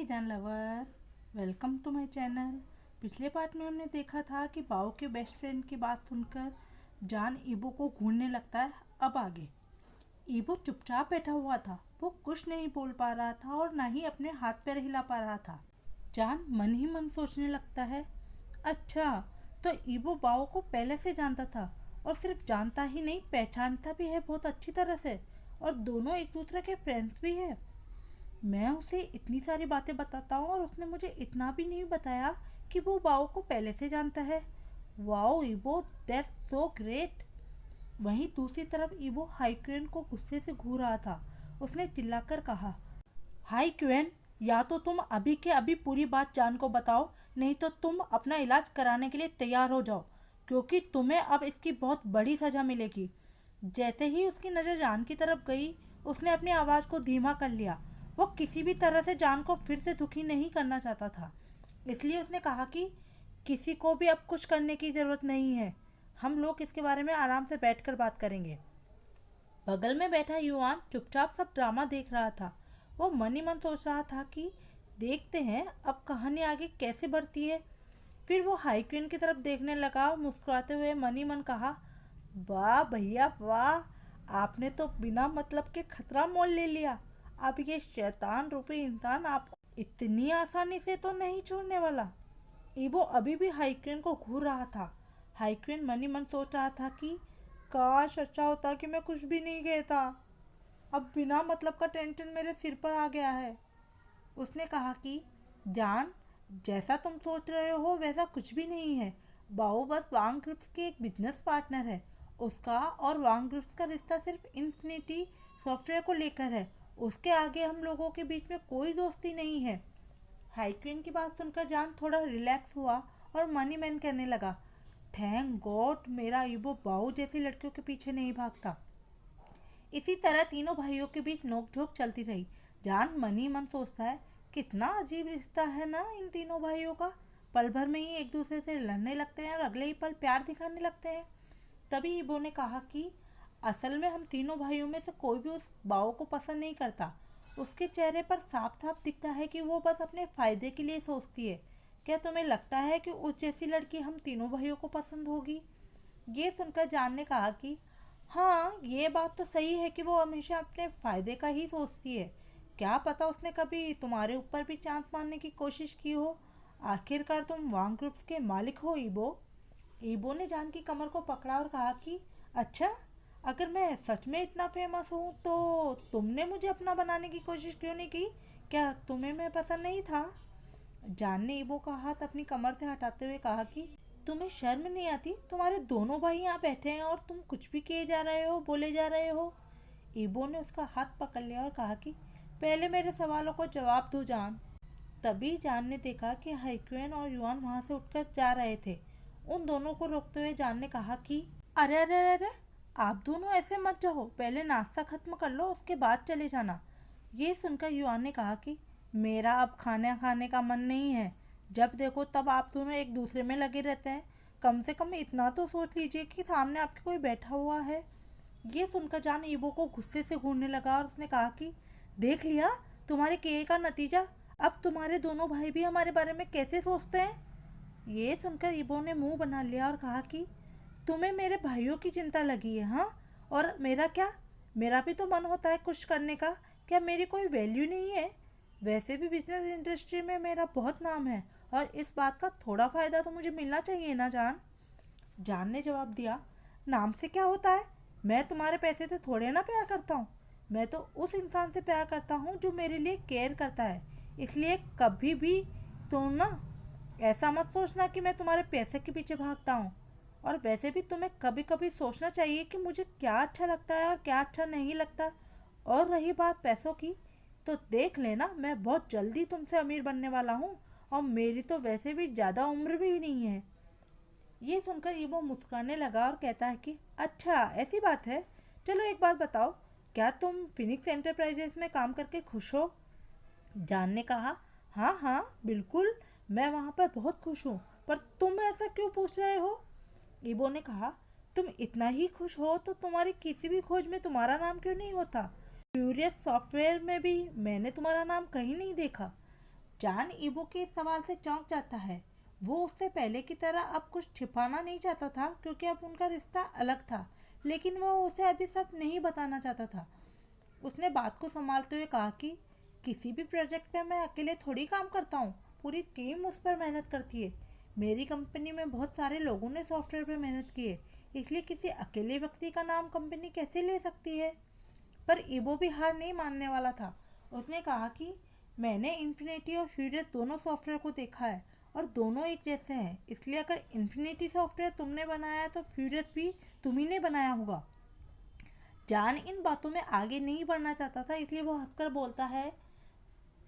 हाय जान lover, welcome to my channel. पिछले part में हमने देखा था कि बाओ के बेस्ट फ्रेंड की बात सुनकर जान ईबो को घूरने लगता है। अब आगे ईबो चुपचाप बैठा हुआ था। वो कुछ नहीं बोल पा रहा था और ना ही अपने हाथ पैर हिला पा रहा था। जान मन ही मन सोचने लगता है, अच्छा तो ईबो बाओ को पहले से जानता था और सिर्फ जानता ही नहीं पहचानता भी है बहुत अच्छी तरह से, और दोनों एक दूसरे के फ्रेंड्स भी है। मैं उसे इतनी सारी बातें बताता हूँ और उसने मुझे इतना भी नहीं बताया कि वो बाओ को पहले से जानता है। वाओ ईबो, दैट्स सो ग्रेट। वहीं दूसरी तरफ ईबो हाई क्वेन को गुस्से से घूर रहा था। उसने चिल्लाकर कहा, हाई क्वेन, या तो तुम अभी के अभी पूरी बात जान को बताओ, नहीं तो तुम अपना इलाज कराने के लिए तैयार हो जाओ, क्योंकि तुम्हें अब इसकी बहुत बड़ी सजा मिलेगी। जैसे ही उसकी नज़र जान की तरफ गई, उसने अपनी आवाज़ को धीमा कर लिया। वो किसी भी तरह से जान को फिर से दुखी नहीं करना चाहता था, इसलिए उसने कहा कि किसी को भी अब कुछ करने की ज़रूरत नहीं है। हम लोग इसके बारे में आराम से बैठकर बात करेंगे। बगल में बैठा युआन चुपचाप सब ड्रामा देख रहा था। वो मन ही मन सोच रहा था कि देखते हैं अब कहानी आगे कैसे बढ़ती है। फिर वो हाई क्वीन की तरफ देखने लगा और मुस्कुराते हुए मन ही मन कहा, वाह भैया वाह, आपने तो बिना मतलब के खतरा मोल ले लिया। अब ये शैतान रूपी इंसान आपको इतनी आसानी से तो नहीं छोड़ने वाला। ईबो अभी भी हाई क्वीन को घूर रहा था। हाई क्वीन मन ही मन सोच रहा था कि काश अच्छा होता कि मैं कुछ भी नहीं कहता। अब बिना मतलब का टेंशन मेरे सिर पर आ गया है। उसने कहा कि जान, जैसा तुम सोच रहे हो वैसा कुछ भी नहीं है। बाओ बस वांग ग्रुप्स के एक बिजनेस पार्टनर है। उसका और वांग ग्रुप्स का रिश्ता सिर्फ इन्फिनिटी सॉफ्टवेयर को लेकर है। उसके आगे हम लोगों के बीच में कोई दोस्ती नहीं है। हाई क्वीन की बात सुनकर जान थोड़ा रिलैक्स हुआ और मन ही मन कहने लगा, थैंक गॉड मेरा ईबो बाओ जैसी लड़कियों के पीछे नहीं भागता। इसी तरह तीनों भाइयों के बीच नोकझोंक चलती रही। जान मन ही मन सोचता है, कितना अजीब रिश्ता है ना इन तीनों भाइयों का। पल भर में ही एक दूसरे से लड़ने लगते हैं और अगले ही पल प्यार दिखाने लगते हैं। तभी ईबो ने कहा कि असल में हम तीनों भाइयों में से कोई भी उस बाओ को पसंद नहीं करता। उसके चेहरे पर साफ साफ दिखता है कि वो बस अपने फायदे के लिए सोचती है। क्या तुम्हें लगता है कि उस जैसी लड़की हम तीनों भाइयों को पसंद होगी? ये सुनकर जान ने कहा कि हाँ, ये बात तो सही है कि वो हमेशा अपने फायदे का ही सोचती है। क्या पता उसने कभी तुम्हारे ऊपर भी चांस मारने की कोशिश की हो। आखिरकार तुम वांग ग्रुप्स के मालिक हो ईबो। ईबो ने जान की कमर को पकड़ा और कहा कि अच्छा, अगर मैं सच में इतना फेमस हूँ तो तुमने मुझे अपना बनाने की कोशिश क्यों नहीं की? क्या तुम्हें मैं पसंद नहीं था? जान ने ईबो का हाथ अपनी कमर से हटाते हुए कहा कि तुम्हें शर्म नहीं आती? तुम्हारे दोनों भाई यहाँ बैठे हैं और तुम कुछ भी किए जा रहे हो, बोले जा रहे हो। ईबो ने उसका हाथ पकड़ लिया और कहा कि पहले मेरे सवालों को जवाब दो जान। तभी जान ने देखा कि हाइक्वेन और युआन वहां से उठकर जा रहे थे। उन दोनों को रोकते हुए जान ने कहा कि अरे अरे अरे अरे, आप दोनों ऐसे मत जाओ, पहले नाश्ता खत्म कर लो, उसके बाद चले जाना। ये सुनकर युआन ने कहा कि मेरा अब खाना खाने का मन नहीं है। जब देखो तब आप दोनों एक दूसरे में लगे रहते हैं। कम से कम इतना तो सोच लीजिए कि सामने आपके कोई बैठा हुआ है। ये सुनकर जान ईबो को गुस्से से घूरने लगा और उसने कहा कि देख लिया तुम्हारे किए का नतीजा। अब तुम्हारे दोनों भाई भी हमारे बारे में कैसे सोचते हैं। ये सुनकर ईबो ने मुंह बना लिया और कहा कि तुम्हें मेरे भाइयों की चिंता लगी है, हाँ? और मेरा क्या? मेरा भी तो मन होता है कुछ करने का। क्या मेरी कोई वैल्यू नहीं है? वैसे भी बिजनेस इंडस्ट्री में मेरा बहुत नाम है और इस बात का थोड़ा फ़ायदा तो मुझे मिलना चाहिए ना जान। जान ने जवाब दिया, नाम से क्या होता है? मैं तुम्हारे पैसे से थोड़े ना प्यार करता हूँ। मैं तो उस इंसान से प्यार करता हूँ जो मेरे लिए केयर करता है। इसलिए कभी भी तुम ना ऐसा मत सोचना कि मैं तुम्हारे पैसे के पीछे भागता हूँ। और वैसे भी तुम्हें कभी कभी सोचना चाहिए कि मुझे क्या अच्छा लगता है और क्या अच्छा नहीं लगता। और रही बात पैसों की, तो देख लेना मैं बहुत जल्दी तुमसे अमीर बनने वाला हूँ, और मेरी तो वैसे भी ज़्यादा उम्र भी नहीं है। ये सुनकर ईबो मुस्कुराने लगा और कहता है कि अच्छा ऐसी बात है। चलो एक बात बताओ, क्या तुम फिनिक्स एंटरप्राइजेस में काम करके खुश हो? जान ने कहा, हाँ हाँ बिल्कुल, मैं वहाँ पर बहुत खुश हूँ। पर तुम ऐसा क्यों पूछ रहे हो? ईबो ने कहा, तुम इतना ही खुश हो तो तुम्हारी किसी भी खोज में तुम्हारा नाम क्यों नहीं होता? क्यूरियस सॉफ्टवेयर में भी मैंने तुम्हारा नाम कहीं नहीं देखा। जान ईबो के इस सवाल से चौंक जाता है। वो उससे पहले की तरह अब कुछ छिपाना नहीं चाहता था क्योंकि अब उनका रिश्ता अलग था, लेकिन वो उसे अभी सब नहीं बताना चाहता था। उसने बात को संभालते हुए कहा कि किसी भी प्रोजेक्ट पे मैं अकेले थोड़ी काम करता हूँ, पूरी टीम उस पर मेहनत करती है। मेरी कंपनी में बहुत सारे लोगों ने सॉफ्टवेयर पर मेहनत की है, इसलिए किसी अकेले व्यक्ति का नाम कंपनी कैसे ले सकती है। पर ईबो भी हार नहीं मानने वाला था। उसने कहा कि मैंने इन्फिनिटी और फ्यूरियस दोनों सॉफ्टवेयर को देखा है और दोनों एक जैसे हैं, इसलिए अगर इन्फिनिटी सॉफ्टवेयर तुमने बनाया है तो फ्यूरियस भी तुम्ही ने बनाया होगा। जान इन बातों में आगे नहीं बढ़ना चाहता था, इसलिए वो हंसकर बोलता है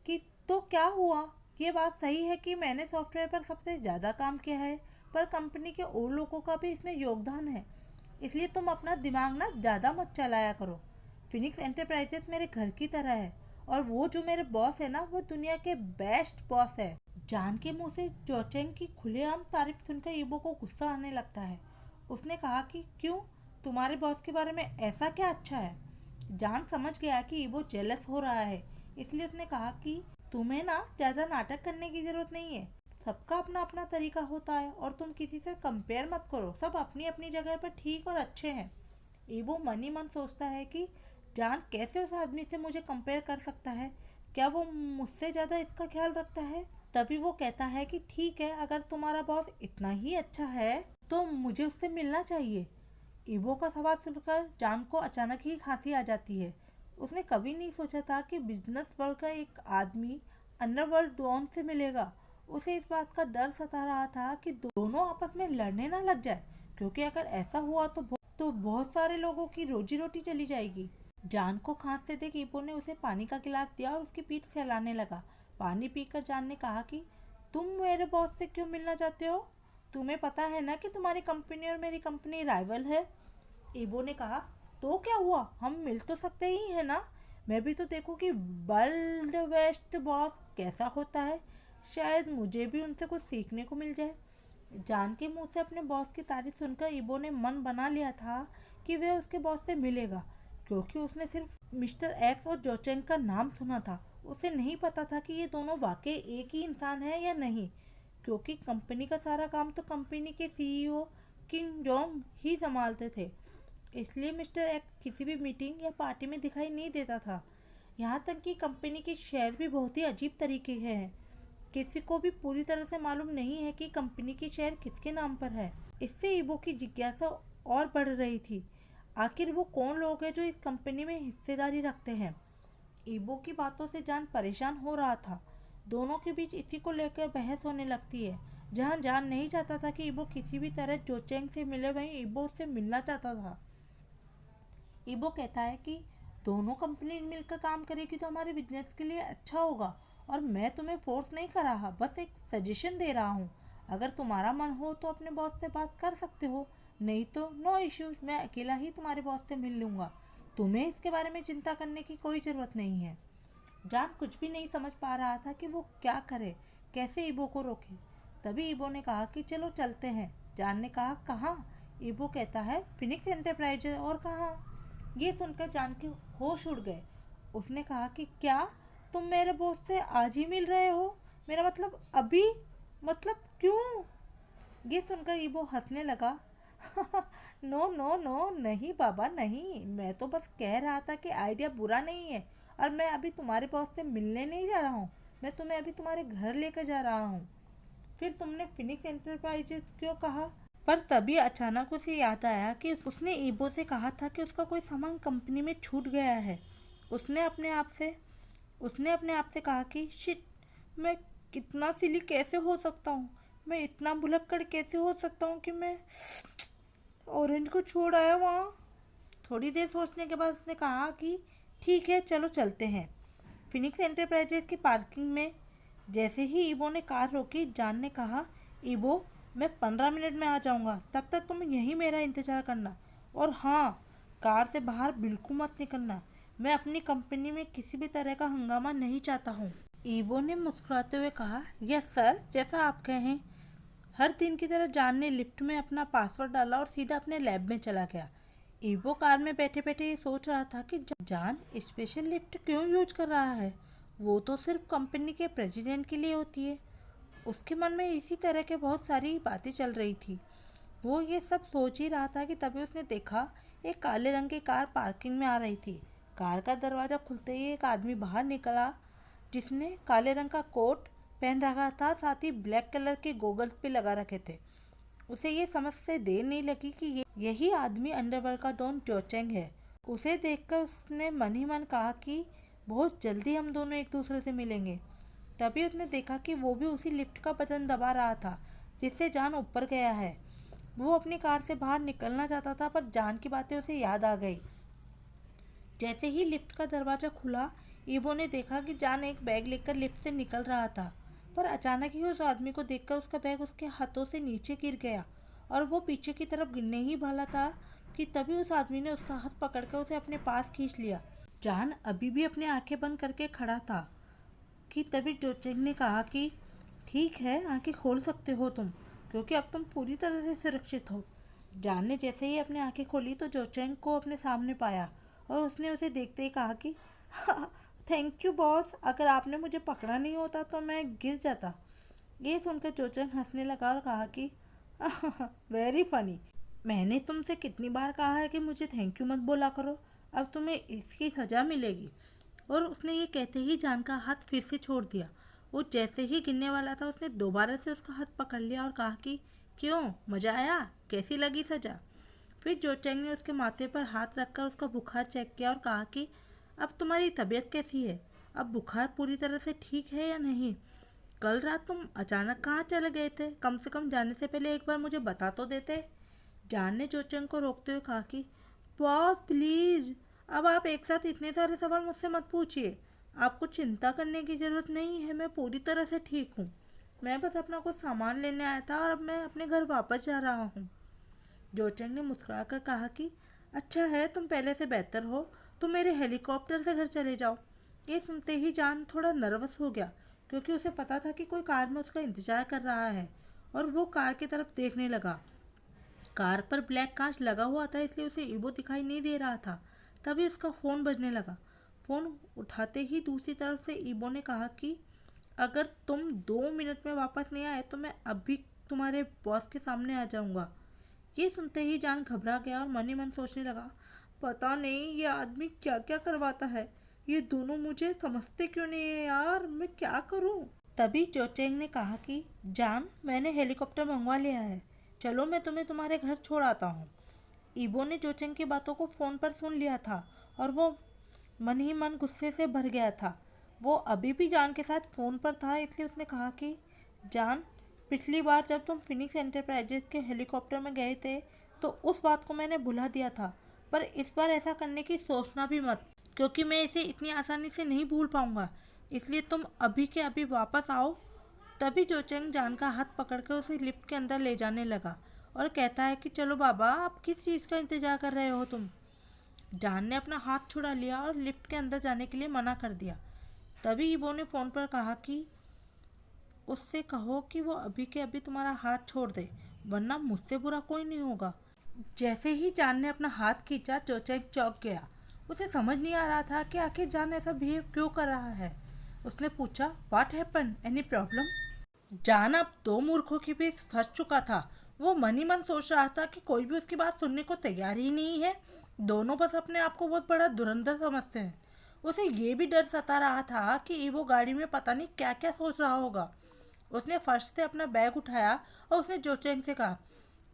कि तो क्या हुआ। ये बात सही है कि मैंने सॉफ्टवेयर पर सबसे ज़्यादा काम किया है, पर कंपनी के और लोगों का भी इसमें योगदान है, इसलिए तुम अपना दिमाग ना ज़्यादा मत चलाया करो। फिनिक्स एंटरप्राइजेस मेरे घर की तरह है और वो जो मेरे बॉस है ना, वो दुनिया के बेस्ट बॉस है। जान के मुंह से जोचेंग की खुलेआम तारीफ सुनकर ईबो को गुस्सा आने लगता है। उसने कहा कि क्यों, तुम्हारे बॉस के बारे में ऐसा क्या अच्छा है। जान समझ गया कि ईबो जेलस हो रहा है, इसलिए उसने कहा कि तुम्हें ना ज़्यादा नाटक करने की ज़रूरत नहीं है। सबका अपना अपना तरीका होता है और तुम किसी से कंपेयर मत करो, सब अपनी अपनी जगह पर ठीक और अच्छे हैं। ईबो मन ही मन सोचता है कि जान कैसे उस आदमी से मुझे कंपेयर कर सकता है, क्या वो मुझसे ज़्यादा इसका ख्याल रखता है। तभी वो कहता है कि ठीक है, अगर तुम्हारा बॉस इतना ही अच्छा है तो मुझे उससे मिलना चाहिए। ईबो का सवाल सुनकर जान को अचानक ही खांसी आ जाती है। उसने कभी नहीं सोचा था कि बिजनेस वर्ल्ड का एक आदमी अंडरवर्ल्ड डॉन से मिलेगा। उसे इस बात का डर सता रहा था कि दोनों आपस में लड़ने ना लग जाए, क्योंकि अगर ऐसा हुआ तो बहुत सारे लोगों की रोजी रोटी चली जाएगी। जान को खांसते देख ईबो ने उसे पानी का गिलास दिया और उसकी पीठ सहलाने लगा। पानी पीकर जान ने कहा कि तुम मेरे बॉस से क्यों मिलना चाहते हो, तुम्हें पता है ना कि तुम्हारी कंपनी और मेरी कंपनी राइवल है। ईबो ने कहा तो क्या हुआ, हम मिल तो सकते ही है ना। मैं भी तो देखूं कि वर्ल्ड बेस्ट बॉस कैसा होता है, शायद मुझे भी उनसे कुछ सीखने को मिल जाए। जान के मुंह से अपने बॉस की तारीफ सुनकर ईबो ने मन बना लिया था कि वह उसके बॉस से मिलेगा, क्योंकि उसने सिर्फ मिस्टर एक्स और जोचेंग का नाम सुना था। उसे नहीं पता था कि ये दोनों वाकई एक ही इंसान है या नहीं, क्योंकि कंपनी का सारा काम तो कंपनी के सीईओ किंग जोंग ही संभालते थे। इसलिए मिस्टर एक्स किसी भी मीटिंग या पार्टी में दिखाई नहीं देता था। यहाँ तक कि कंपनी के शेयर भी बहुत ही अजीब तरीके के हैं। किसी को भी पूरी तरह से मालूम नहीं है कि कंपनी की शेयर किसके नाम पर है। इससे ईबो की जिज्ञासा और बढ़ रही थी, आखिर वो कौन लोग हैं जो इस कंपनी में हिस्सेदारी रखते हैं। ईबो की बातों से जान परेशान हो रहा था। दोनों के बीच इसी को लेकर बहस होने लगती है। जहाँ जान नहीं चाहता था कि ईबो किसी भी तरह जोचेंग से मिले, वहीं ईबो उससे मिलना चाहता था। ईबो कहता है कि दोनों कंपनी मिलकर काम करेगी तो हमारे बिजनेस के लिए अच्छा होगा, और मैं तुम्हें फोर्स नहीं कर रहा, बस एक सजेशन दे रहा हूँ। अगर तुम्हारा मन हो तो अपने बॉस से बात कर सकते हो, नहीं तो नो इश्यूज, मैं अकेला ही तुम्हारे बॉस से मिल लूँगा। तुम्हें इसके बारे में चिंता करने की कोई ज़रूरत नहीं है। जान कुछ भी नहीं समझ पा रहा था कि वो क्या करे, कैसे ईबो को रोके। तभी ईबो ने कहा कि चलो चलते हैं। जान ने कहा कहाँ। ईबो कहता है फिनिक्स एंटरप्राइज। और कहाँ। ये सुनकर जान के होश उड़ गए। उसने कहा कि क्या तुम मेरे बॉस से आज ही मिल रहे हो, मेरा मतलब अभी, मतलब क्यों। ये सुनकर ईबो हंसने लगा। नो नो नो, नहीं बाबा नहीं, मैं तो बस कह रहा था कि आइडिया बुरा नहीं है, और मैं अभी तुम्हारे बॉस से मिलने नहीं जा रहा हूँ, मैं तुम्हें अभी तुम्हारे घर लेकर जा रहा हूँ। फिर तुमने फिनिक्स एंटरप्राइजेस क्यों कहा। पर तभी अचानक उसे याद आया कि उसने ईबो से कहा था कि उसका कोई सामान कंपनी में छूट गया है। उसने अपने आप से कहा कि शिट, मैं कितना सिली कैसे हो सकता हूँ, मैं इतना भुलक्कड़ कैसे हो सकता हूँ कि मैं ऑरेंज को छोड़ आया वहाँ। थोड़ी देर सोचने के बाद उसने कहा कि ठीक है, चलो चलते हैं। फिनिक्स एंटरप्राइजेस की पार्किंग में जैसे ही ईबो ने कार रोकी, जान ने कहा ईबो, मैं 15 मिनट में आ जाऊँगा, तब तक तुम यहीं मेरा इंतज़ार करना। और हाँ, कार से बाहर बिल्कुल मत निकलना, मैं अपनी कंपनी में किसी भी तरह का हंगामा नहीं चाहता हूँ। ईबो ने मुस्कुराते हुए कहा यस सर, जैसा आप कहें। हर दिन की तरह जान ने लिफ्ट में अपना पासवर्ड डाला और सीधा अपने लैब में चला गया। ईबो कार में बैठे बैठे ये सोच रहा था कि जान स्पेशल लिफ्ट क्यों यूज कर रहा है, वो तो सिर्फ कंपनी के प्रेसिडेंट के लिए होती है। उसके मन में इसी तरह के बहुत सारी बातें चल रही थी। वो ये सब सोच ही रहा था कि तभी उसने देखा एक काले रंग की कार पार्किंग में आ रही थी। कार का दरवाज़ा खुलते ही एक आदमी बाहर निकला जिसने काले रंग का कोट पहन रखा था, साथ ही ब्लैक कलर के गोगल्स भी लगा रखे थे। उसे ये समझ से देर नहीं लगी कि यही आदमी अंडरवर्ल्ड का डॉन जोचेंग है। उसे देखकर उसने मन ही मन कहा कि बहुत जल्दी हम दोनों एक दूसरे से मिलेंगे। तभी उसने देखा कि वो भी उसी लिफ्ट का बटन दबा रहा था जिससे जान ऊपर गया है। वो अपनी कार से बाहर निकलना चाहता था पर जान की बातें उसे याद आ गई। जैसे ही लिफ्ट का दरवाज़ा खुला, ईबो ने देखा कि जान एक बैग लेकर लिफ्ट से निकल रहा था। पर अचानक ही उस आदमी को देखकर उसका बैग उसके हाथों से नीचे गिर गया और वो पीछे की तरफ गिरने ही वाला था कि तभी उस आदमी ने उसका हाथ पकड़कर उसे अपने पास खींच लिया। जान अभी भी अपनी आंखें बंद करके खड़ा था कि तभी जोचेंग ने कहा कि ठीक है, आंखें खोल सकते हो तुम, क्योंकि अब तुम पूरी तरह से सुरक्षित हो। जान ने जैसे ही अपनी आंखें खोली तो जोचेंग को अपने सामने पाया और उसने उसे देखते ही कहा कि थैंक यू बॉस, अगर आपने मुझे पकड़ा नहीं होता तो मैं गिर जाता। ये सुनकर जोचेंग हंसने लगा और कहा कि वेरी फनी, मैंने तुमसे कितनी बार कहा है कि मुझे थैंक यू मत बोला करो, अब तुम्हें इसकी सज़ा मिलेगी। और उसने ये कहते ही जान का हाथ फिर से छोड़ दिया। वो जैसे ही गिरने वाला था उसने दोबारा से उसका हाथ पकड़ लिया और कहा कि क्यों, मज़ा आया, कैसी लगी सज़ा। फिर जोचेंग ने उसके माथे पर हाथ रखकर उसका बुखार चेक किया और कहा कि अब तुम्हारी तबीयत कैसी है, अब बुखार पूरी तरह से ठीक है या नहीं? कल रात तुम अचानक कहाँ चले गए थे, कम से कम जाने से पहले एक बार मुझे बता तो देते। जान ने जोचेंग को रोकते हुए कहा कि बॉस प्लीज़, अब आप एक साथ इतने सारे सवाल मुझसे मत पूछिए। आपको चिंता करने की ज़रूरत नहीं है, मैं पूरी तरह से ठीक हूँ। मैं बस अपना कुछ सामान लेने आया था और अब मैं अपने घर वापस जा रहा हूँ। जोचेंग ने मुस्कुराकर कहा कि अच्छा है, तुम पहले से बेहतर हो, तुम मेरे हेलीकॉप्टर से घर चले जाओ। ये सुनते ही जान थोड़ा नर्वस हो गया क्योंकि उसे पता था कि कोई कार में उसका इंतज़ार कर रहा है और वो कार की तरफ देखने लगा। कार पर ब्लैक कांच लगा हुआ था इसलिए उसे ईबो दिखाई नहीं दे रहा था। तभी उसका फ़ोन बजने लगा। फ़ोन उठाते ही दूसरी तरफ से ईबो ने कहा कि अगर तुम 2 मिनट में वापस नहीं आए तो मैं अभी तुम्हारे बॉस के सामने आ जाऊंगा। ये सुनते ही जान घबरा गया और मन ही मन सोचने लगा, पता नहीं ये आदमी क्या क्या करवाता है, ये दोनों मुझे समझते क्यों नहीं है यार, मैं क्या करूं। तभी जोचेंग ने कहा कि जान, मैंने हेलीकॉप्टर मंगवा लिया है, चलो मैं तुम्हें तुम्हारे घर छोड़ आता हूँ। ईबो ने जोचेंग की बातों को फ़ोन पर सुन लिया था और वो मन ही मन गुस्से से भर गया था। वो अभी भी जान के साथ फ़ोन पर था इसलिए उसने कहा कि जान, पिछली बार जब तुम फिनिक्स एंटरप्राइजेज के हेलीकॉप्टर में गए थे तो उस बात को मैंने भुला दिया था, पर इस बार ऐसा करने की सोचना भी मत, क्योंकि मैं इसे इतनी आसानी से नहीं भूल पाऊँगा। इसलिए तुम अभी के अभी वापस आओ। तभी जोचेंग जान का हाथ पकड़कर उसे लिफ्ट के अंदर ले जाने लगा और कहता है कि चलो बाबा, आप किस चीज़ का इंतज़ार कर रहे हो तुम। जान ने अपना हाथ छुड़ा लिया और लिफ्ट के अंदर जाने के लिए मना कर दिया। तभी ईबो ने फ़ोन पर कहा कि उससे कहो कि वो अभी के अभी तुम्हारा हाथ छोड़ दे, वरना मुझसे बुरा कोई नहीं होगा। जैसे ही जान ने अपना हाथ खींचा, जोचेंग चौंक गया। उसे समझ नहीं आ रहा था कि आखिर जान ऐसा बिहेव क्यों कर रहा है। उसने पूछा, व्हाट हैपन, एनी प्रॉब्लम? जान अब दो मूर्खों के बीच फंस चुका था। वो मन ही मन सोच रहा था कि कोई भी उसकी बात सुनने को तैयार ही नहीं है। दोनों बस अपने आप को बहुत बड़ा धुरंधर समझते हैं। उसे ये भी डर सता रहा था कि ईवो गाड़ी में पता नहीं क्या क्या सोच रहा होगा। उसने फर्श से अपना बैग उठाया और उसने जोचेंग से कहा,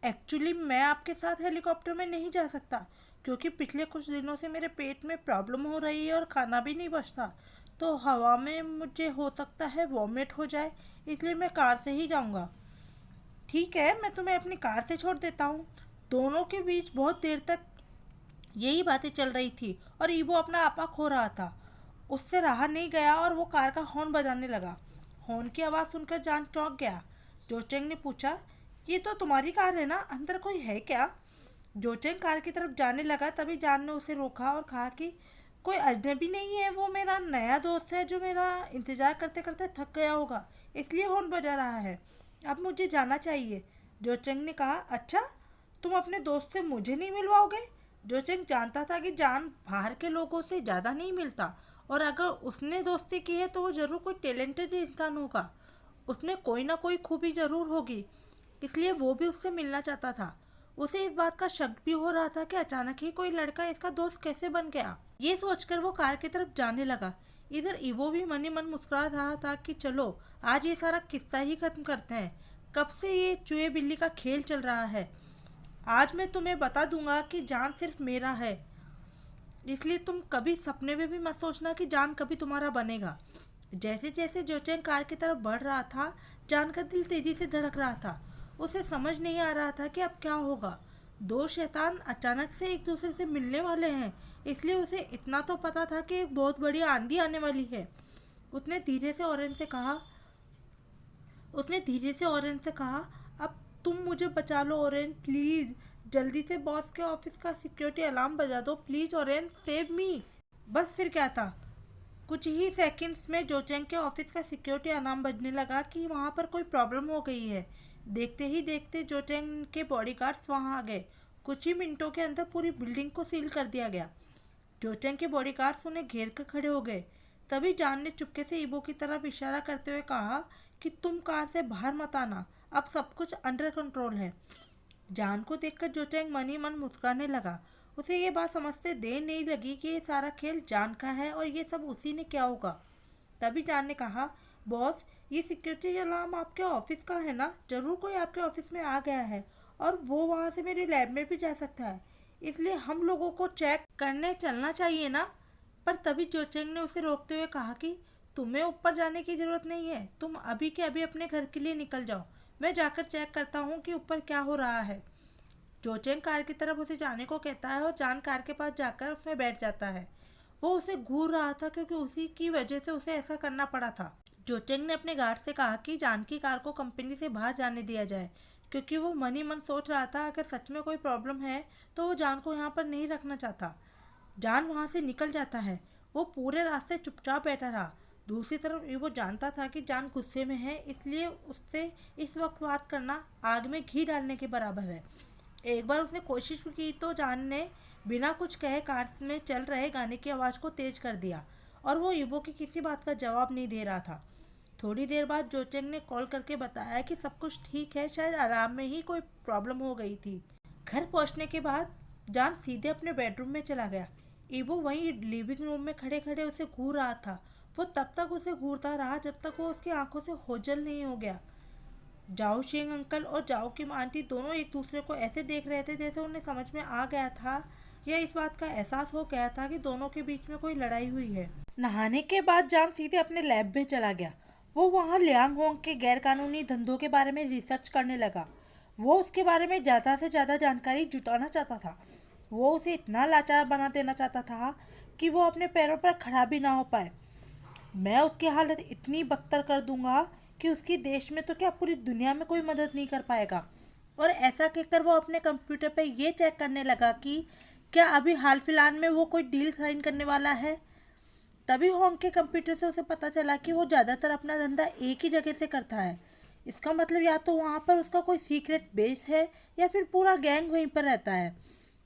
एक्चुअली मैं आपके साथ हेलीकॉप्टर में नहीं जा सकता क्योंकि पिछले कुछ दिनों से मेरे पेट में प्रॉब्लम हो रही है और खाना भी नहीं बचता, तो हवा में मुझे हो सकता है वॉमिट हो जाए, इसलिए मैं कार से ही जाऊंगा। ठीक है, मैं तुम्हें अपनी कार से छोड़ देता हूँ। दोनों के बीच बहुत देर तक यही बातें चल रही थी और ईवो अपना आपा खो रहा था। उससे रहा नहीं गया और वो कार का हॉर्न बजाने लगा। हॉर्न की आवाज़ सुनकर जान चौंक गया। जोचेंग ने पूछा, ये तो तुम्हारी कार है ना, अंदर कोई है क्या? जोचेंग कार की तरफ जाने लगा तभी जान ने उसे रोका और कहा कि कोई अजनबी नहीं है, वो मेरा नया दोस्त है जो मेरा इंतज़ार करते करते थक गया होगा, इसलिए हॉर्न बजा रहा है। अब मुझे जाना चाहिए। जोचेंग ने कहा, अच्छा, तुम अपने दोस्त से मुझे नहीं मिलवाओगे? जोचेंग जानता था कि जान बाहर के लोगों से ज़्यादा नहीं मिलता और अगर उसने दोस्ती की है तो वो ज़रूर कोई टैलेंटेड इंसान होगा, उसमें कोई ना कोई खूबी ज़रूर होगी, इसलिए वो भी उससे मिलना चाहता था। उसे इस बात का शक भी हो रहा था कि अचानक ही कोई लड़का इसका दोस्त कैसे बन गया। ये सोचकर वो कार की तरफ जाने लगा। इधर ईवो भी मन ही मन मुस्कुरा रहा था कि चलो आज ये सारा किस्सा ही खत्म करते हैं। कब से ये चूहे बिल्ली का खेल चल रहा है। आज मैं तुम्हें बता दूंगा कि जान सिर्फ मेरा है, इसलिए तुम कभी सपने में भी मत सोचना कि जान कभी तुम्हारा बनेगा। जैसे जैसे जोचेंग कार की तरफ बढ़ रहा था, जान का दिल तेजी से धड़क रहा था। उसे समझ नहीं आ रहा था कि अब क्या होगा। दो शैतान अचानक से एक दूसरे से मिलने वाले हैं, इसलिए उसे इतना तो पता था कि एक बहुत बड़ी आंधी आने वाली है। उसने धीरे से ऑरेंज से कहा उसने धीरे से ऑरेंज से कहा, अब तुम मुझे बचा लो ऑरेंज, प्लीज। जल्दी से बॉस के ऑफिस का सिक्योरिटी अलार्म बजा दो, प्लीज ऑरेंज, सेव मी। बस फिर क्या था, कुछ ही सेकंड्स में जोचेंग के ऑफिस का सिक्योरिटी अलार्म बजने लगा कि वहाँ पर कोई प्रॉब्लम हो गई है। देखते ही देखते जोचेंग के बॉडीगार्ड्स वहाँ आ गए। कुछ ही मिनटों के अंदर पूरी बिल्डिंग को सील कर दिया गया। जोचेंग के बॉडीगार्ड्स उन्हें घेर कर खड़े हो गए। तभी जान ने चुपके से ईबो की तरफ इशारा करते हुए कहा कि तुम कार से बाहर मत आना, अब सब कुछ अंडर कंट्रोल है। जान को देखकर जोचेंग मन ही मन मुस्कुराने लगा। उसे ये बात समझते देर नहीं लगी कि ये सारा खेल जान का है और ये सब उसी ने किया होगा। तभी जान ने कहा, बॉस ये सिक्योरिटी अलार्म आपके ऑफिस का है ना? जरूर कोई आपके ऑफिस में आ गया है और वो वहाँ से मेरे लैब में भी जा सकता है, इसलिए हम लोगों को चेक करने चलना चाहिए ना। पर तभी जोचेंग ने उसे रोकते हुए कहा कि तुम्हें ऊपर जाने की जरूरत नहीं है, तुम अभी के अभी अपने घर के लिए निकल जाओ, मैं जाकर चेक करता हूँ कि ऊपर क्या हो रहा है। जोचेंग कार की तरफ उसे जाने को कहता है और जान कार के पास जाकर उसमें बैठ जाता है। वो उसे घूर रहा था क्योंकि उसी की वजह से उसे ऐसा करना पड़ा था। जोचेंग ने अपने गार्ड से कहा कि जान की कार को कंपनी से बाहर जाने दिया जाए, क्योंकि वो मन ही मन सोच रहा था अगर सच में कोई प्रॉब्लम है तो वो जान को यहाँ पर नहीं रखना चाहता। जान वहाँ से निकल जाता है। वो पूरे रास्ते चुपचाप बैठा रहा। दूसरी तरफ वो जानता था कि जान गुस्से में है, इसलिए उससे इस वक्त बात करना आग में घी डालने के बराबर है। एक बार उसने कोशिश की तो जान ने बिना कुछ कहे कार में चल रहे गाने की आवाज़ को तेज कर दिया और वो ईबो की किसी बात का जवाब नहीं दे रहा था। थोड़ी देर बाद जोचेंग ने कॉल करके बताया कि सब कुछ ठीक है, शायद आराम में ही कोई प्रॉब्लम हो गई थी। घर पहुंचने के बाद जान सीधे अपने बेडरूम में चला गया। ईबो वहीं लिविंग रूम में खड़े खड़े उसे घूर रहा था। वो तब तक उसे घूरता रहा जब तक वो उसकी आंखों से ओझल नहीं हो गया। जाओ शेंग अंकल और जाओ की आंटी दोनों एक दूसरे को ऐसे देख रहे थे जैसे उन्हें समझ में आ गया था या इस बात का एहसास हो गया था कि दोनों के बीच में कोई लड़ाई हुई है। नहाने के बाद जान सीधे अपने लैब में चला गया। वो वहाँ लियांग होंग के गैरकानूनी धंधों के बारे में रिसर्च करने लगा। वो उसके बारे में ज़्यादा से ज़्यादा जानकारी जुटाना चाहता था। वो उसे इतना लाचार बना देना चाहता था कि वो अपने पैरों पर खड़ा भी ना हो पाए। मैं उसकी हालत इतनी बदतर कर दूंगा कि उसकी देश में तो क्या पूरी दुनिया में कोई मदद नहीं कर पाएगा। और ऐसा कहकर वो अपने कंप्यूटर पे ये चेक करने लगा कि क्या अभी हाल फिलहाल में वो कोई डील साइन करने वाला है। तभी होंग के कंप्यूटर से उसे पता चला कि वो ज़्यादातर अपना धंधा एक ही जगह से करता है। इसका मतलब या तो वहाँ पर उसका कोई सीक्रेट बेस है या फिर पूरा गैंग वहीं पर रहता है।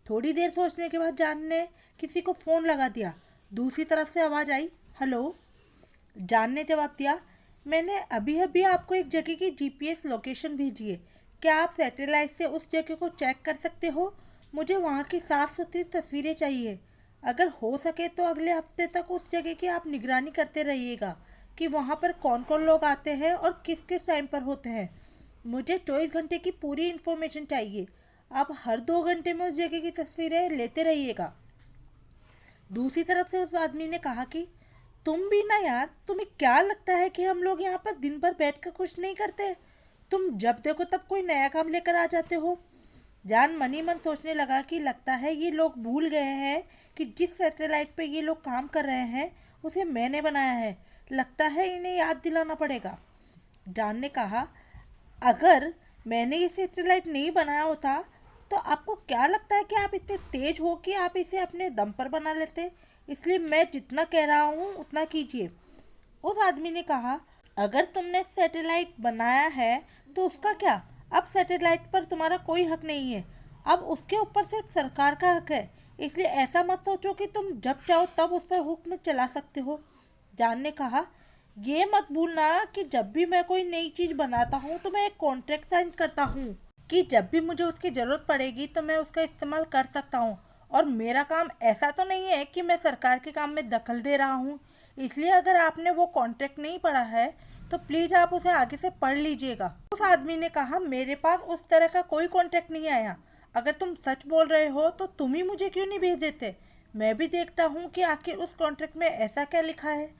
थोड़ी देर सोचने के बाद जान ने किसी को फ़ोन लगा दिया। दूसरी तरफ से आवाज़ आई, हेलो। जान ने जवाब दिया, मैंने अभी अभी आपको एक जगह की जीपीएस लोकेशन भेजी है, क्या आप सैटेलाइट से उस जगह को चेक कर सकते हो? मुझे वहाँ की साफ़ सुथरी तस्वीरें चाहिए। अगर हो सके तो अगले हफ्ते तक उस जगह की आप निगरानी करते रहिएगा कि वहाँ पर कौन कौन लोग आते हैं और किस किस टाइम पर होते हैं। मुझे 24 घंटे की पूरी इन्फॉर्मेशन चाहिए। आप हर 2 घंटे में उस जगह की तस्वीरें लेते रहिएगा। दूसरी तरफ से उस आदमी ने कहा कि तुम भी ना यार, तुम्हें क्या लगता है कि हम लोग यहाँ पर दिन भर बैठकर कुछ नहीं करते? तुम जब देखो तब कोई नया काम लेकर आ जाते हो। जान मन ही मन सोचने लगा कि लगता है ये लोग भूल गए हैं कि जिस सैटेलाइट पे ये लोग काम कर रहे हैं उसे मैंने बनाया है। लगता है इन्हें याद दिलाना पड़ेगा। जान ने कहा, अगर मैंने ये सैटेलाइट नहीं बनाया होता तो आपको क्या लगता है कि आप इतने तेज हो कि आप इसे अपने दम पर बना लेते? इसलिए मैं जितना कह रहा हूँ उतना कीजिए। उस आदमी ने कहा, अगर तुमने सैटेलाइट बनाया है तो उसका क्या? अब सैटेलाइट पर तुम्हारा कोई हक नहीं है। अब उसके ऊपर सिर्फ सरकार का हक है। इसलिए ऐसा मत सोचो कि तुम जब चाहो तब उस पर हुक्म चला सकते हो। जान ने कहा, ये मत भूलना कि जब भी मैं कोई नई चीज़ बनाता हूँ तो मैं एक कॉन्ट्रैक्ट साइन करता हूँ कि जब भी मुझे उसकी ज़रूरत पड़ेगी तो मैं उसका इस्तेमाल कर सकता हूँ। और मेरा काम ऐसा तो नहीं है कि मैं सरकार के काम में दखल दे रहा हूँ। इसलिए अगर आपने वो कॉन्ट्रैक्ट नहीं पढ़ा है तो प्लीज़ आप उसे आगे से पढ़ लीजिएगा। उस आदमी ने कहा, मेरे पास उस तरह का कोई कॉन्ट्रैक्ट नहीं आया। अगर तुम सच बोल रहे हो तो तुम ही मुझे क्यों नहीं भेज देते? मैं भी देखता हूँ कि आखिर उस कॉन्ट्रैक्ट में ऐसा क्या लिखा है।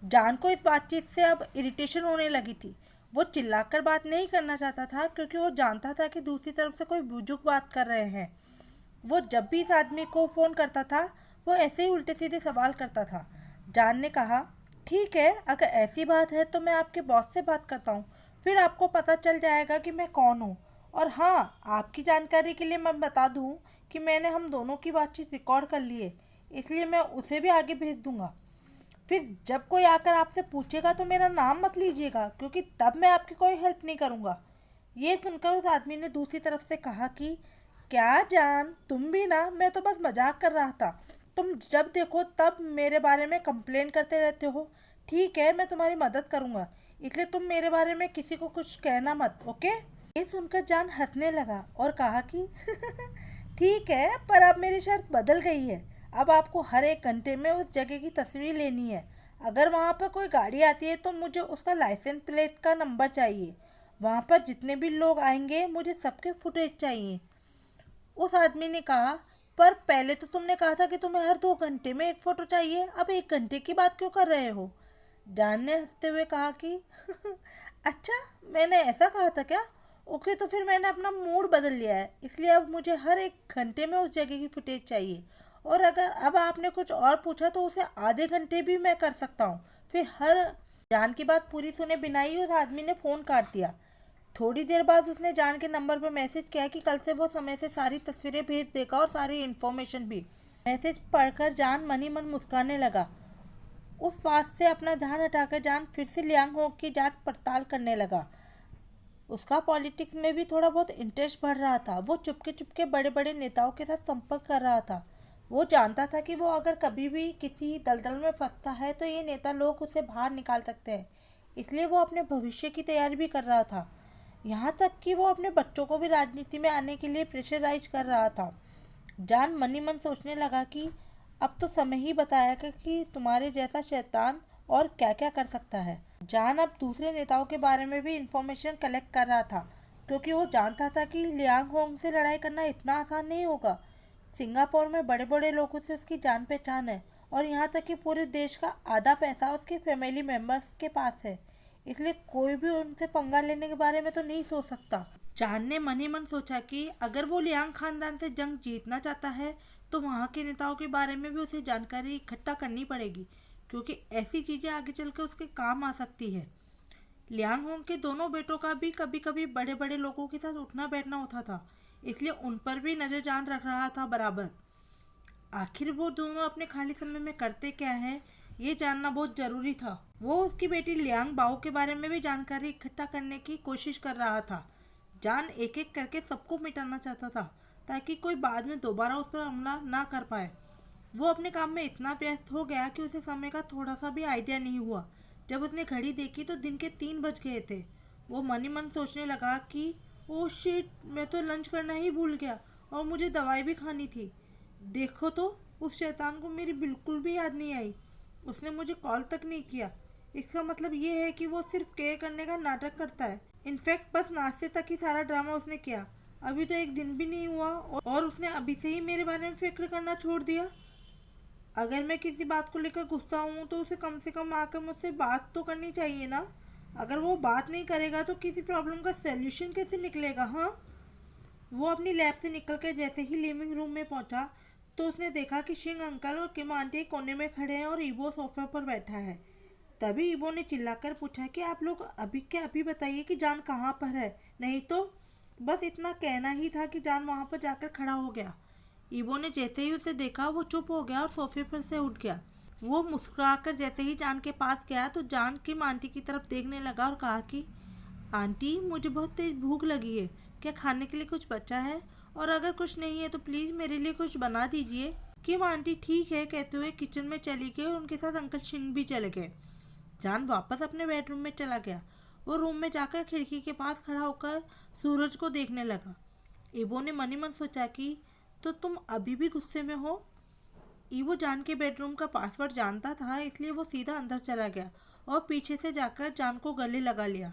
जान को इस बातचीत से अब इरिटेशन होने लगी थी। वो चिल्लाकर बात नहीं करना चाहता था क्योंकि वो जानता था कि दूसरी तरफ से कोई बुजुर्ग बात कर रहे हैं। वो जब भी इस आदमी को फ़ोन करता था वो ऐसे ही उल्टे सीधे सवाल करता था। जान ने कहा, ठीक है, अगर ऐसी बात है तो मैं आपके बॉस से बात करता हूँ, फिर आपको पता चल जाएगा कि मैं कौन हूँ। और हाँ, आपकी जानकारी के लिए मैं बता दूँ कि मैंने हम दोनों की बातचीत रिकॉर्ड कर ली है, इसलिए मैं उसे भी आगे भेज दूँगा। फिर जब कोई आकर आपसे पूछेगा तो मेरा नाम मत लीजिएगा क्योंकि तब मैं आपकी कोई हेल्प नहीं करूँगा। ये सुनकर उस आदमी ने दूसरी तरफ से कहा कि क्या जान, तुम भी ना, मैं तो बस मजाक कर रहा था। तुम जब देखो तब मेरे बारे में कंप्लेन करते रहते हो। ठीक है, मैं तुम्हारी मदद करूँगा, इसलिए तुम मेरे बारे में किसी को कुछ कहना मत, ओके? ये सुनकर जान हंसने लगा और कहा कि ठीक है, पर अब मेरी शर्त बदल गई है। अब आपको हर एक घंटे में उस जगह की तस्वीर लेनी है। अगर वहाँ पर कोई गाड़ी आती है तो मुझे उसका लाइसेंस प्लेट का नंबर चाहिए। वहाँ पर जितने भी लोग आएंगे मुझे सबके फुटेज चाहिए। उस आदमी ने कहा, पर पहले तो तुमने कहा था कि तुम्हें हर 2 घंटे में एक फ़ोटो चाहिए, अब 1 घंटे की बात क्यों कर रहे हो? जान ने हंसते हुए कहा कि अच्छा, मैंने ऐसा कहा था क्या? ओके, तो फिर मैंने अपना मूड बदल लिया है, इसलिए अब मुझे हर 1 घंटे में उस जगह की फुटेज चाहिए। और अगर अब आपने कुछ और पूछा तो उसे आधे घंटे भी मैं कर सकता हूँ। फिर हर जान की बात पूरी सुने बिना ही उस आदमी ने फ़ोन काट दिया। थोड़ी देर बाद उसने जान के नंबर पर मैसेज किया कि कल से वो समय से सारी तस्वीरें भेज देगा और सारी इन्फॉर्मेशन भी। मैसेज पढ़कर जान मन ही मन मुस्कुराने लगा। उस बात से अपना ध्यान हटाकर जान फिर से लियांग हो की जांच पड़ताल करने लगा। उसका पॉलिटिक्स में भी थोड़ा बहुत इंटरेस्ट बढ़ रहा था। वो चुपके चुपके बड़े बड़े नेताओं के साथ संपर्क कर रहा था। वो जानता था कि वो अगर कभी भी किसी दलदल में फंसता है तो ये नेता लोग उसे बाहर निकाल सकते हैं। इसलिए वो अपने भविष्य की तैयारी भी कर रहा था। यहाँ तक कि वो अपने बच्चों को भी राजनीति में आने के लिए प्रेशराइज कर रहा था। जान मन ही मन सोचने लगा कि अब तो समय ही बताएगा कि तुम्हारे जैसा शैतान और क्या क्या कर सकता है। जान अब दूसरे नेताओं के बारे में भी इंफॉर्मेशन कलेक्ट कर रहा था क्योंकि वो जानता था कि लियांग होंग से लड़ाई करना इतना आसान नहीं होगा। सिंगापुर में बड़े बड़े लोगों से उसकी जान पहचान है और यहाँ तक कि पूरे देश का आधा पैसा उसके फैमिली मेम्बर्स के पास है। इसलिए कोई भी उनसे पंगा लेने के बारे में तो नहीं सोच सकता। चांद ने मन ही मन सोचा कि अगर वो लियांग खानदान से जंग जीतना चाहता है तो वहाँ के नेताओं के बारे में भी उसे जानकारी इकट्ठा करनी पड़ेगी क्योंकि ऐसी चीज़ें आगे चलकर उसके काम आ सकती है। लियांग होंग के दोनों बेटों का भी कभी कभी बड़े बड़े लोगों के साथ उठना बैठना होता था, इसलिए उन पर भी नज़र जान रख रहा था बराबर। आखिर वो दोनों अपने खाली समय में करते क्या हैं, ये जानना बहुत ज़रूरी था। वो उसकी बेटी लियांग बाओ के बारे में भी जानकारी इकट्ठा करने की कोशिश कर रहा था। जान एक एक करके सबको मिटाना चाहता था ताकि कोई बाद में दोबारा उस पर हमला ना कर पाए। वो अपने काम में इतना व्यस्त हो गया कि उसे समय का थोड़ा सा भी आइडिया नहीं हुआ। जब उसने घड़ी देखी तो दिन के 3 बज गए थे। वो मन ही मन सोचने लगा कि ओह शिट, मैं तो लंच करना ही भूल गया और मुझे दवाई भी खानी थी। देखो तो, उस शैतान को मेरी बिल्कुल भी याद नहीं आई। उसने मुझे कॉल तक नहीं किया। इसका मतलब ये है कि वो सिर्फ केयर करने का नाटक करता है। इनफैक्ट बस नाश्ते तक ही सारा ड्रामा उसने किया। अभी तो एक दिन भी नहीं हुआ और उसने अभी से ही मेरे बारे में फिक्र करना छोड़ दिया। अगर मैं किसी बात को लेकर गुस्सा हूँ तो उसे कम से कम आकर मुझसे बात तो करनी चाहिए ना। अगर वो बात नहीं करेगा तो किसी प्रॉब्लम का सॉल्यूशन कैसे निकलेगा? हाँ। वो अपनी लैब से निकलकर जैसे ही लिविंग रूम में पहुंचा तो उसने देखा कि शिंग अंकल और किम आंटी कोने में खड़े हैं और ईबो सोफे पर बैठा है। तभी ईबो ने चिल्लाकर पूछा कि आप लोग अभी के अभी बताइए कि जान कहाँ पर है, नहीं तो। बस इतना कहना ही था कि जान वहाँ पर जाकर खड़ा हो गया। ईबो ने जैसे ही उसे देखा वो चुप हो गया और सोफे पर से उठ गया। वो मुस्कुराकर जैसे ही जान के पास गया तो जान किम आंटी की तरफ देखने लगा और कहा कि आंटी, मुझे बहुत तेज भूख लगी है, क्या खाने के लिए कुछ बचा है? और अगर कुछ नहीं है तो प्लीज़ मेरे लिए कुछ बना दीजिए। किम आंटी ठीक है कहते हुए किचन में चली गई और उनके साथ अंकल शिन भी चले गए। जान वापस अपने बेडरूम में चला गया। वो रूम में जाकर खिड़की के पास खड़ा होकर सूरज को देखने लगा। ईबो ने मन ही मन सोचा कि तो तुम अभी भी गुस्से में हो। ईबो जान के बेडरूम का पासवर्ड जानता था, इसलिए वो सीधा अंदर चला गया और पीछे से जाकर जान को गले लगा लिया।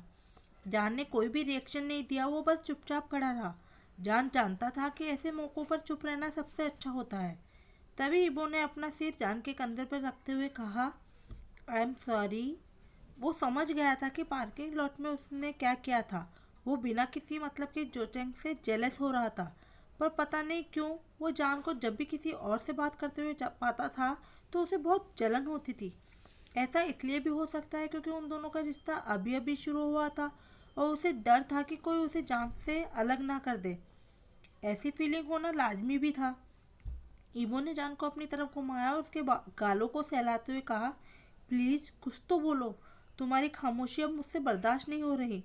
जान ने कोई भी रिएक्शन नहीं दिया, वो बस चुपचाप खड़ा रहा। जान जानता था कि ऐसे मौक़ों पर चुप रहना सबसे अच्छा होता है। तभी ईबो ने अपना सिर जान के कंधे पर रखते हुए कहा, आई एम सॉरी। वो समझ गया था कि पार्किंग लॉट में उसने क्या किया था। वो बिना किसी मतलब के जोचेंग से जेलस हो रहा था, पर पता नहीं क्यों वो जान को जब भी किसी और से बात करते हुए पाता था तो उसे बहुत जलन होती थी। ऐसा इसलिए भी हो सकता है क्योंकि उन दोनों का रिश्ता अभी अभी शुरू हुआ था और उसे डर था कि कोई उसे जान से अलग ना कर दे। ऐसी फीलिंग होना लाजमी भी था। ईबो ने जान को अपनी तरफ घुमाया और उसके गालों को सहलाते हुए कहा, प्लीज़ कुछ तो बोलो, तुम्हारी खामोशी अब मुझसे बर्दाश्त नहीं हो रही।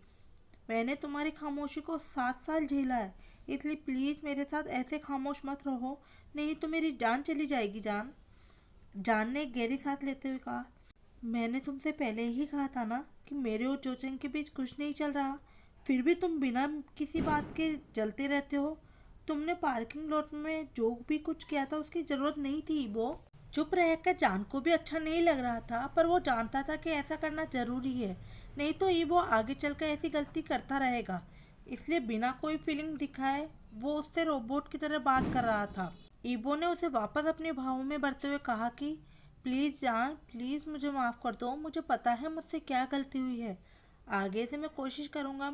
मैंने तुम्हारी खामोशी को 7 साल झेला है, इसलिए प्लीज़ मेरे साथ ऐसे खामोश मत रहो, नहीं तो मेरी जान चली जाएगी। जान ने गहरी सांस लेते हुए कहा, मैंने तुमसे पहले ही कहा था ना कि मेरे और जोचेंग के बीच कुछ नहीं चल रहा, फिर भी तुम बिना किसी बात के जलते रहते हो। तुमने पार्किंग लॉट में जो भी कुछ किया था उसकी ज़रूरत नहीं थी। वो चुप रहकर जान को भी अच्छा नहीं लग रहा था, पर वो जानता था कि ऐसा करना ज़रूरी है, नहीं तो ईबो आगे चलकर ऐसी गलती करता रहेगा। इसलिए बिना कोई फीलिंग दिखाए वो उससे रोबोट की तरह बात कर रहा था। ईबो ने उसे वापस अपने भावों में भरते हुए कहा कि प्लीज़ जान, प्लीज़ मुझे माफ़ कर दो, मुझे पता है मुझसे क्या गलती हुई है। आगे से मैं कोशिश करूँगा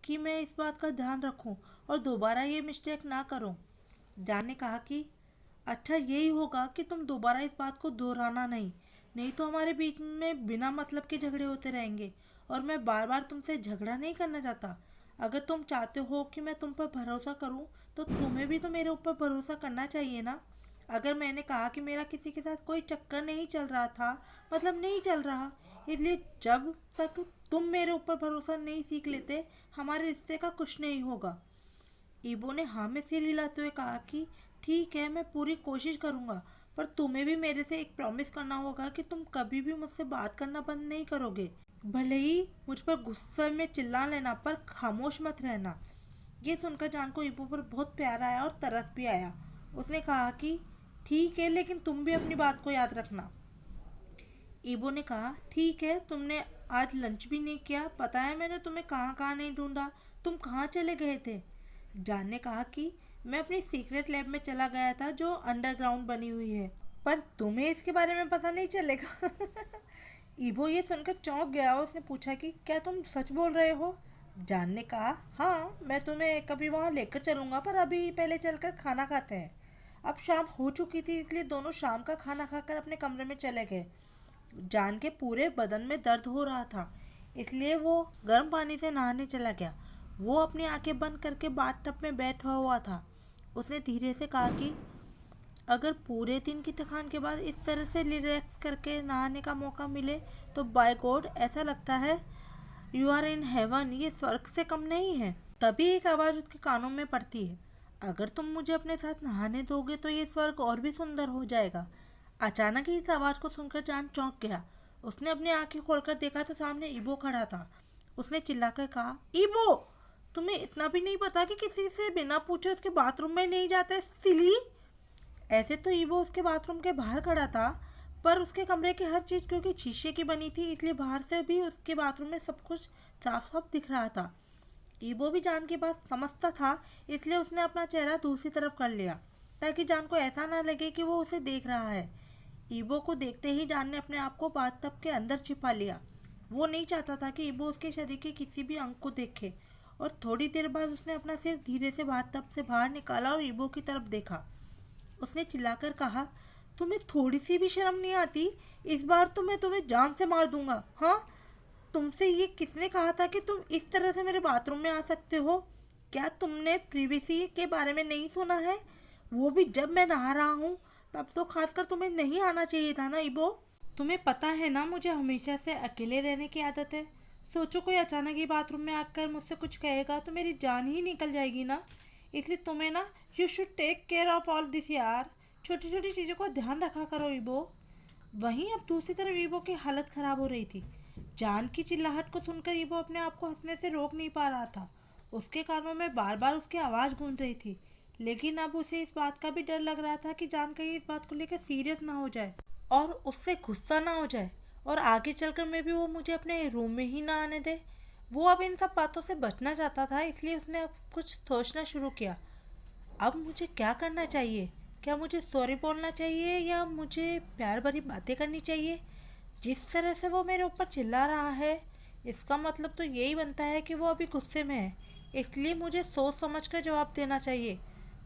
कि मैं इस बात का ध्यान रखूँ और दोबारा ये मिस्टेक ना करूँ। जान ने कहा कि अच्छा यही होगा कि तुम दोबारा इस बात को दोहराना नहीं, नहीं तो हमारे बीच में बिना मतलब के झगड़े होते रहेंगे और मैं बार बार तुमसे झगड़ा नहीं करना चाहता। अगर तुम चाहते हो कि मैं तुम पर भरोसा करूं तो तुम्हें भी तो मेरे ऊपर भरोसा करना चाहिए ना। अगर मैंने कहा कि मेरा किसी के साथ कोई चक्कर नहीं चल रहा था, मतलब नहीं चल रहा, इसलिए जब तक तुम मेरे ऊपर भरोसा नहीं सीख लेते हमारे रिश्ते का कुछ नहीं होगा। ईबो ने हाँ में सिर हिलाते हुए कहा कि ठीक है, मैं पूरी कोशिश करूँगा, पर तुम्हें भी मेरे से एक प्रॉमिस करना होगा कि तुम कभी भी मुझसे बात करना बंद नहीं करोगे। भले ही मुझ पर गुस्से में चिल्ला लेना, पर खामोश मत रहना। ये सुनकर जान को ईबो पर बहुत प्यार आया और तरस भी आया। उसने कहा कि ठीक है, लेकिन तुम भी अपनी बात को याद रखना। ईबो ने कहा ठीक है, तुमने आज लंच भी नहीं किया, पता है मैंने तुम्हें कहाँ कहाँ नहीं ढूंढा, तुम कहाँ चले गए थे। जान ने कहा कि मैं अपनी सीक्रेट लैब में चला गया था जो अंडरग्राउंड बनी हुई है, पर तुम्हें इसके बारे में पता नहीं चलेगा। ईबो ये सुनकर चौंक गया और उसने पूछा कि क्या तुम सच बोल रहे हो। जान ने कहा हाँ, मैं तुम्हें कभी वहाँ लेकर चलूँगा, पर अभी पहले चलकर खाना खाते हैं। अब शाम हो चुकी थी, इसलिए दोनों शाम का खाना खाकर अपने कमरे में चले गए। जान के पूरे बदन में दर्द हो रहा था, इसलिए वो गर्म पानी से नहाने चला गया। वो अपनी आंखें बंद करके बाथटब में बैठा हुआ था। उसने धीरे से कहा कि अगर पूरे दिन की थकान के बाद इस तरह से रिलैक्स करके नहाने का मौका मिले तो बाय गॉड ऐसा लगता है यू आर इन हेवन, ये स्वर्ग से कम नहीं है। तभी एक आवाज़ उसके कानों में पड़ती है, अगर तुम मुझे अपने साथ नहाने दोगे तो ये स्वर्ग और भी सुंदर हो जाएगा। अचानक ही इस आवाज़ को सुनकर जान चौंक गया। उसने अपनी आंखें खोलकर देखा तो सामने ईबो खड़ा था। उसने चिल्लाकर कहा, ईबो, तुम्हें इतना भी नहीं पता कि किसी से बिना पूछे उसके बाथरूम में नहीं जाते सिली। ऐसे तो ईबो उसके बाथरूम के बाहर खड़ा था, पर उसके कमरे की हर चीज़ क्योंकि शीशे की बनी थी, इसलिए बाहर से भी उसके बाथरूम में सब कुछ साफ साफ दिख रहा था। ईबो भी जान की बात समझता था, इसलिए उसने अपना चेहरा दूसरी तरफ कर लिया ताकि जान को ऐसा ना लगे कि वो उसे देख रहा है। ईबो को देखते ही जान ने अपने आप को बाथटब के अंदर छिपा लिया। वो नहीं चाहता था कि ईबो उसके शरीर के किसी भी अंग को देखे, और थोड़ी देर बाद उसने अपना सिर धीरे से बाथटब से बाहर निकाला और ईबो की तरफ देखा। उसने चिल्लाकर कहा, तुम्हें थोड़ी सी भी शर्म नहीं आती? इस बार तो मैं तुम्हें जान से मार दूंगा। हाँ, तुमसे ये किसने कहा था कि तुम इस तरह से मेरे बाथरूम में आ सकते हो? क्या तुमने प्रिवेसी के बारे में नहीं सुना है? वो भी जब मैं नहा रहा हूँ, तब तो खासकर तुम्हें नहीं आना चाहिए था ना ईबो। तुम्हें पता है ना मुझे हमेशा से अकेले रहने की आदत है। सोचो कोई अचानक ही बाथरूम में आकर मुझसे कुछ कहेगा तो मेरी जान ही निकल जाएगी ना। इसलिए तुम्हें ना you should take care of all this यार। छोटी छोटी चीज़ों को ध्यान रखा करो ईबो। वहीं अब दूसरी तरफ ईबो की हालत खराब हो रही थी। जान की चिल्लाहट को सुनकर ईबो अपने आप को हंसने से रोक नहीं पा रहा था। उसके कानों में बार बार उसकी आवाज़ गूंज रही थी, लेकिन अब उसे इस बात का भी डर लग रहा था कि जान कहीं इस बात को लेकर सीरियस ना हो जाए और उससे गुस्सा ना हो जाए और आगे चलकर में भी वो मुझे अपने रूम में ही ना आने दे। वो अब इन सब बातों से बचना चाहता था, इसलिए उसने अब कुछ सोचना शुरू किया। अब मुझे क्या करना चाहिए? क्या मुझे सॉरी बोलना चाहिए या मुझे प्यार भरी बातें करनी चाहिए? जिस तरह से वो मेरे ऊपर चिल्ला रहा है, इसका मतलब तो यही बनता है कि वो अभी गुस्से में है, इसलिए मुझे सोच समझ कर जवाब देना चाहिए।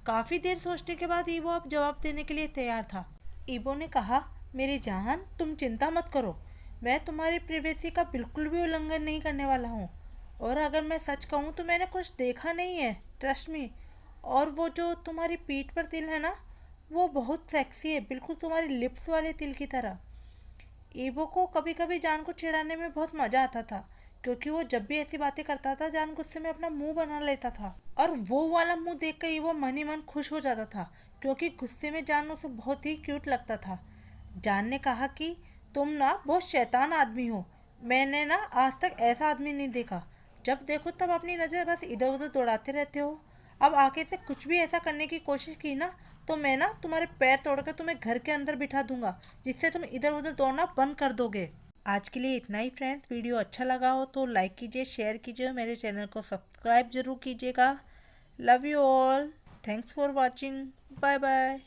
काफ़ी देर सोचने के बाद ईवो अब जवाब देने के लिए तैयार था। ईवो ने कहा, मेरी जान तुम चिंता मत करो, मैं तुम्हारी प्रिवेसी का बिल्कुल भी उल्लंघन नहीं करने वाला हूँ। और अगर मैं सच कहूँ तो मैंने कुछ देखा नहीं है, ट्रस्ट मी। और वो जो तुम्हारी पीठ पर तिल है ना, वो बहुत सेक्सी है, बिल्कुल तुम्हारी लिप्स वाले तिल की तरह। ईवो को कभी कभी जान को चिढ़ाने में बहुत मज़ा आता था, क्योंकि वो जब भी ऐसी बातें करता था जान गुस्से में अपना मुंह बना लेता था और वो वाला मुंह देखकर ईवो मन ही मन खुश हो जाता था, क्योंकि गुस्से में जान उसे बहुत ही क्यूट लगता था। जान ने कहा कि तुम ना बहुत शैतान आदमी हो, मैंने ना आज तक ऐसा आदमी नहीं देखा। जब देखो तब अपनी नज़र बस इधर उधर दौड़ाते रहते हो। अब आगे से कुछ भी ऐसा करने की कोशिश की ना तो मैं ना तुम्हारे पैर तोड़कर तुम्हें घर के अंदर बिठा दूंगा, जिससे तुम इधर उधर दौड़ना बंद कर दोगे। आज के लिए इतना ही फ्रेंड्स। वीडियो अच्छा लगा हो तो लाइक कीजिए, शेयर कीजिए, मेरे चैनल को सब्सक्राइब जरूर कीजिएगा। Love you all, thanks for watching, bye bye.